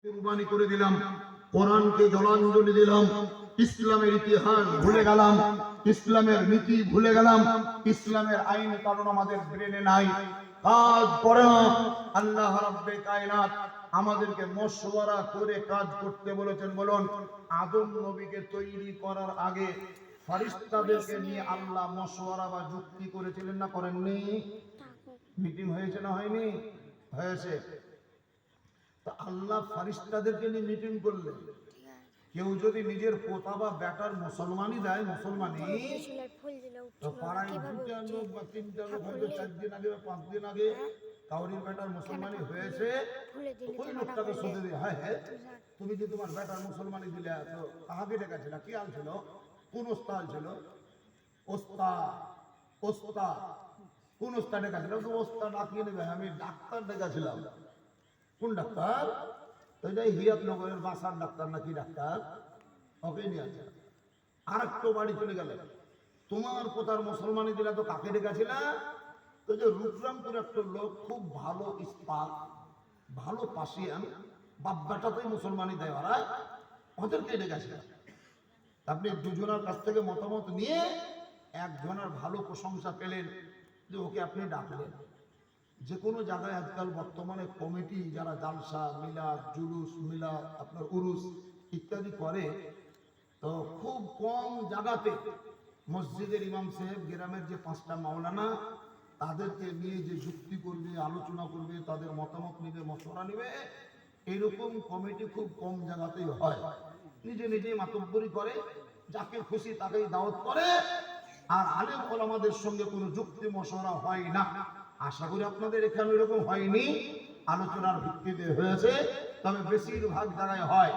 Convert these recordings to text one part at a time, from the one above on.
কুরবানি করে দিলাম, কোরআনকে জলাঞ্জলি দিলাম, ইসলামের ইতিহাস ভুলে গেলাম, ইসলামের নীতি ভুলে গেলাম, ইসলামের আইন কারণ আমাদের ব্রেনে নাই, কাজ করে না। আল্লাহ রাব্বে কায়নাত আমাদেরকে মশওয়ারা করে কাজ করতে বলেছেন। বলুন, আদম নবীকে তৈরি করার আগে ফেরেশতাদেরকে নিয়ে আল্লাহ মশওয়ারা বা যুক্তি করেছিলেন না করেননি? মিটিং হয়েছে না হয়নি? হয়েছে। তা আল্লাহ ফেরেশতাদেরকে নিয়ে মিটিং করলেন। কেউ যদি নিজের পোতা বা বেটার মুসলমানই দেয়, মুসলমানই তো পাড়ায় দুটা লোক বা তিনটা লোক হয়তো 4 দিন আগে বা 5 দিন আগে কাউরির বেটার মুসলমানই হয়েছে, ওই লোকটাকে শুধু দিয়ে, হ্যাঁ হ্যাঁ তুমি যে তোমার বেটার মুসলমানি দিলে, তো কাহাকে ডেকেছিল? কি আল ছিল? কোন ওস্তাদ ছিল? ওস্তাদ, ওস্তাদ কোন ওস্তাদ ডেকেছিল? তো ওস্তাদ ডাকিয়ে নেবে, আমি ডাক্তার ডেকেছিলাম। কোন ডাক্তার? তো যাই হিয়াতনগরের বাসার ডাক্তার নাকি ডাক্তার, ওকে নিয়ে আসে। আর একটু বাড়ি চলে গেলে, তোমার কোথার মুসলমানি দিলা তো কাকে ডেকেছিল? তো যে রূপরামপুর একটা লোক, খুব ভালো ইস্পাত, ভালো পাশিয়ান, বাব্বাটাতেই মুসলমানি দেয় ওরা, ওদেরকে ডেকেছিল। আপনি দুজনের কাছ থেকে মতামত নিয়ে একজনের ভালো প্রশংসা পেলেন, যে ওকে আপনি ডাকলেন। যে কোনো জায়গায় আজকাল বর্তমানে কমিটি যারা জালসা, মিলাদ, জুলুস, মিলাদ, আপনার উরুস ইত্যাদি করে, তো খুব কম জায়গাতে মসজিদের ইমাম সাহেব, গ্রামের যে 5টা মাওলানা, তাদেরকে নিয়ে যে যুক্তি করবে, আলোচনা করবে, তাদের মতামত নিবে, মশওয়ারা নিবে, এরকম কমিটি খুব কম জায়গাতেই হয়। নিজে নিজেই মাতব্বরি করে, যাকে খুশি তাকেই দাওয়াত করে, আর আলেম ওলামাদের সঙ্গে কোনো যুক্তি মশওয়ারা হয় না। আশা করি আপনাদের এখানে এরকম হয়নি, আলোচনার ভিত্তিতে হয়েছে, তবে বেশিরভাগ জায়গায় হয়।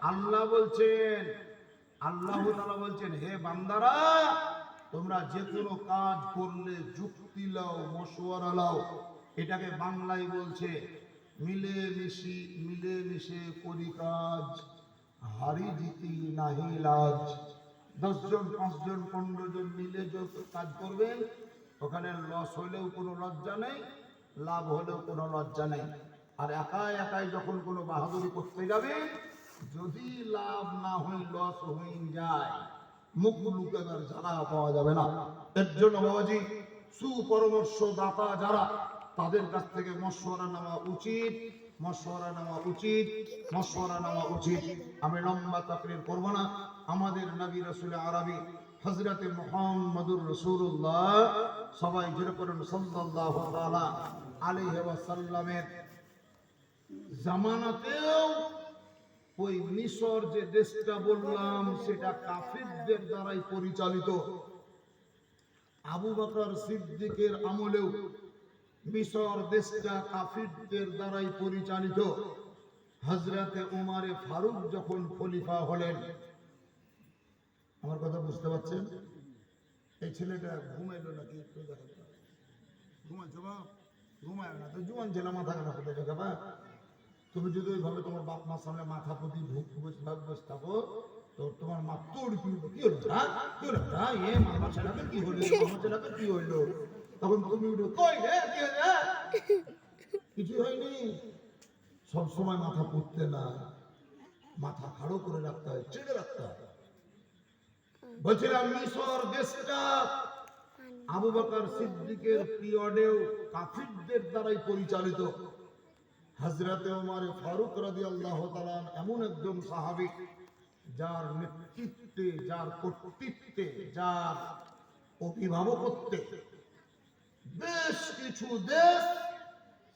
আল্লাহ বলছেন, আল্লাহ তাআলা বলছেন, হে বান্দারা, তোমরা যে কোনো কাজ করলে যুক্তি লাও, মশওয়ারা লাও। এটাকে বাংলায় বলছে মিলেমিশে করি কাজ, হারি জিতি নাহি লাজ। 10 জন, 5 জন, 15 জন মিলে যত কাজ করবেন, ওখানে লস হলেও কোনো লজ্জা নেই, লাভ হলেও কোনো লজ্জা নেই। আর একাই একাই যখন কোনো বাহাদুরি করতে যাবে, যদি লাভ না হয়, লস হয়ে যায়, মুখ লুকাবার জায়গা পাওয়া যাবে না। এর জন্য বাবাজি, সুপরামর্শ দাতা যারা, তাদের কাছ থেকে মশওয়ারা নেওয়া উচিত, মশওয়ারা নেওয়া উচিত, মশওয়ারা নেওয়া উচিত। আমি লম্বা তাকরীর করব না। আমাদের নবী রাসূল আরবি হযরতে মুহাম্মদুর রাসূলুল্লাহ, সবাই জোরে করুন সাল্লাল্লাহু তাআলা আলাইহি ওয়াসাল্লামের জামানাতেও ওই মিশর যে দেশটা বললাম, সেটা কাফিরদের দ্বারাই পরিচালিত। আবু বকর সিদ্দিকের আমলেও মিশর দেশটা কাফিরদের দ্বারাই পরিচালিত। হযরতে উমারে ফারুক যখন খলিফা হলেন, আমার কথা বুঝতে পারছেন? এই ছেলেটা ঘুমাইলো নাকি? একটু দেখো, ঘুমাইছো বা? ঘুমায় না তো, জুয়ান ছেলে, মাথা খারাপ হতে দেখাবা। তুমি যদি ওইভাবে তোমার বাপ মার সামনে মাথা প্রতি বসে থাকো, তো তোমার মা তোর কি হলো, কি হলো, কি হলো, এ মামা ছেলেকে কি হলো, মামা ছেলেকে কি হইলো, তখন তুমি উঠো, কই রে, কি হলো? কিছু হয়নি। সবসময় মাথা পুঁততে না, মাথা খাড়ো করে রাখতে হয়, ছেড়ে রাখতে হয়। বলছিলাম মিশর দেশটা আবু বকর সিদ্দিকের পিরিয়ডেও কাফিরদের দ্বারাই পরিচালিত। হযরতে ওমর ফারুক রাদিয়াল্লাহু তাআলা এমন একজন সাহাবী, যার নেতৃত্বে, যার কর্তৃত্বে, যার অভিভাবকত্বে বেশ কিছু দেশ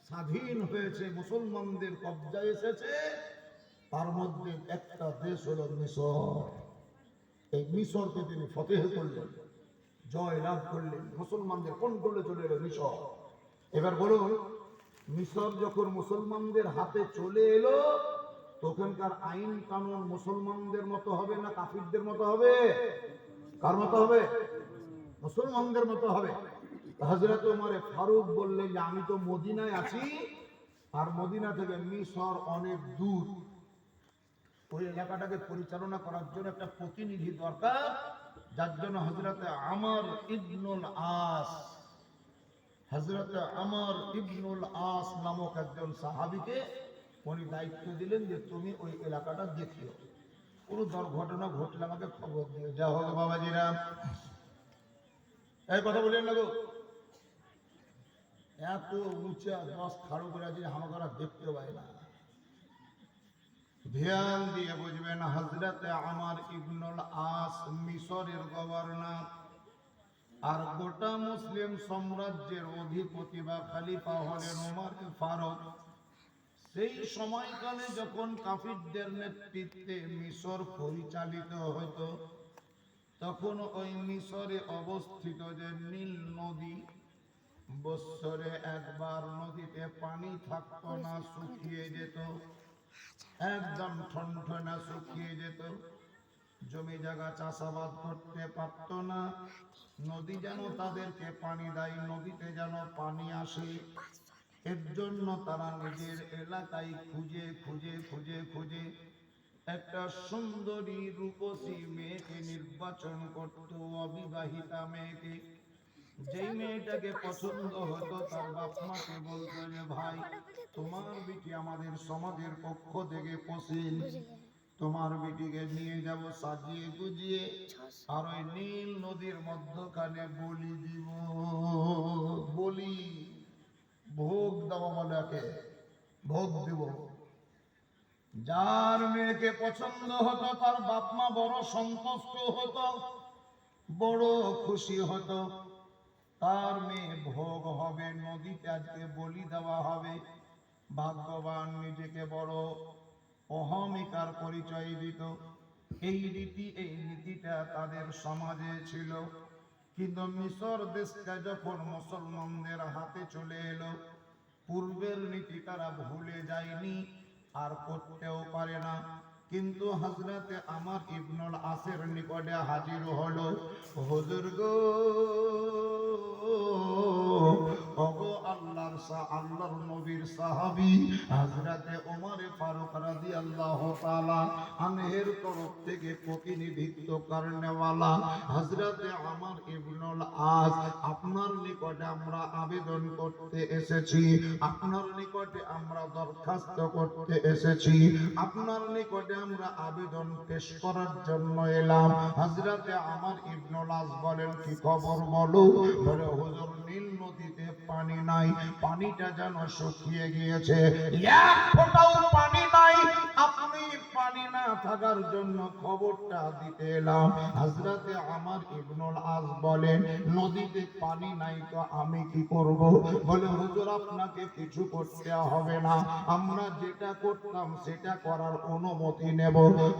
স্বাধীন হয়েছে, মুসলমানদের কবজায় এসেছে। তার মধ্যে একটা দেশ হলো মিশর। এই মিশরকে তিনি ফতেহ করলেন, জয় লাভ করলেন, মুসলমানদের কন্ট্রোলে চলে এলো মিশর। এবার বলুন, মিশর যখন মুসলমানদের হাতে চলে এলো, তখনকার আইন কানুন মুসলমানদের মতো হবে না কাফিরদের মতো হবে? কার মতো হবে? মুসলমানদের মতো হবে। হযরত ওমর ফারুক বললেন যে আমি তো মদিনায় আছি, আর মদিনা থেকে মিশর অনেক দূর, ওই এলাকাটাকে পরিচালনা করার জন্য একটা প্রতিনিধি দরকার। যার জন্য হযরতে আমর ইবনুল আস, হযরতে আমর ইবনুল আস নামক একজন সাহাবীকে উনি দায়িত্ব দিলেন যে তুমি ওই এলাকাটা দেখিও, কোনো দুর্ঘটনা ঘটলে আমাকে খবর দিও। যা হোক বাবাজিরা, এই কথা বলেন না গো, এত উঁচা 10 খাড়ো করে আছে আমাকে দেখতে পায় না। ধ্যান দিয়ে বুঝবেন, হযরতে আমর ইবনুল আস মিশরের গভর্নর আর গোটা মুসলিম সাম্রাজ্যের অধিপতি বা খলিফা হলেন ওমর ফারুক। সেই সময়কালে যখন কাফিরদের নেতৃত্বে মিশর পরিচালিত হতো, তখন ওই মিশরে অবস্থিত যে নীল নদী, বৎসরে একবার নদীতে পানি থাকতো না, শুকিয়ে যেত, একদম ঠনঠনা শুকিয়ে যেত। জমি জায়গা চাষাবাদ করতে পারত না। নদী যেন তাদেরকে পানি দেয়, নদীতে যেন পানি আসে। এর জন্য তারা নিজের এলাকায় খুঁজে খুঁজে খুঁজে খুঁজে একটা সুন্দরী রূপসী মেয়েকে নির্বাচন করত, অবিবাহিতা মেয়েকে। যেই মেয়েটাকে পছন্দ হতো তার বাপ মাকে বলতো যে ভাই, তোমার বিটি আমাদের সমাজের পক্ষ থেকে পছন্দ, তোমার বিটিকে নিয়ে যাব সাজিয়ে গুজিয়ে, আর ওই নীল নদীর মধ্যখানে বলি দিব। বলি ভোগ দেওয়া বলে, একে ভোগ দিব। যার মেয়েকে পছন্দ হতো তার বাপ মা বড় সন্তুষ্ট হতো, বড় খুশি হতো। তার মেয়ে ভোগ হবে, নদীতে আজকে বলি দেওয়া হবে। ভাগ্যবান নিজেকে বড় অহমিকার পরিচয় দিত। এই নীতিটা তাদের সমাজে ছিল। কিন্তু মিশর দেশটা যখন মুসলমানদের হাতে চলে এলো, পূর্বের নীতি তারা ভুলে যায়নি, আর করতেও পারে না। কিন্তু হযরতে আমর ইবনুল আসের নিকটে হাজির হলো, হুজুর গো, ওগো আল্লাহর নবীর সাহাবী হযরতে ওমর ফারুক রাদিয়াল্লাহু তাআলা আনহের তরফ থেকে প্রতিনিধিত্ব করনেওয়ালা হযরতে আমর ইবনুল আস, আপনার নিকটে আমরা আবেদন করতে এসেছি, আপনার নিকটে আমরা দরখাস্ত করতে এসেছি, আপনার নিকটে আমরা আবেদন পেশ করার জন্য এলাম। হযরতে আমর ইবনুল আস বলেন, কি খবর বলো? বলে, হুজুর, নীল নদীতে পানি নাই, পানিটা যেন শুকিয়ে গিয়েছে, এক ফোঁটাও পানি নাই। আপনি পানি না থাকার জন্য খবরটা দিতে এলাম। হযরতে আমর ইবনুল আস বলেন, নদীতে পানি নাই তো আমি কি করব? বলে, হুজুর, আপনাকে কিছু করতে হবে না, আমরা যেটা করতাম সেটা করার অনুমতি নেব।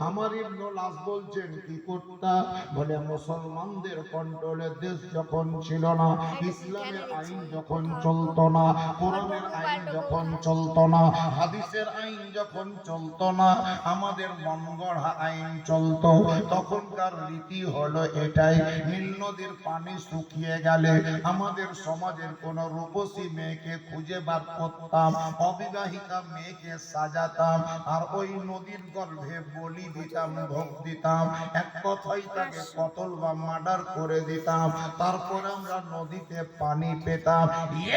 আমর ইবনুল আস বলছেন, কি করতা? বলে, মুসলমানদের কন্ট্রোলে দেশ যখন ছিল না, ইসলামের আইন যখন চলতো না, কোরআনের আইন যখন চলতো না, হাদিসের আইন যখন চলতো না, আমাদের মনগড়া আইন চলতো, তখনকার রীতি হলো এটাই, নীল নদীর পানি শুকিয়ে গেলে আমাদের সমাজের কোন রূপসী মেয়েকে খুঁজে বার করতাম, অবিবাহিতা মেয়েকে সাজাতাম, আর ওই নদীর গর্ভে বলি দিতাম, ভোগ দিতাম, এক কথাই তাকে কতল বা মার্ডার করে দিতাম, তারপর আমরা নদীতে পানি পেতাম।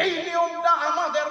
এই নিয়মটা আমাদের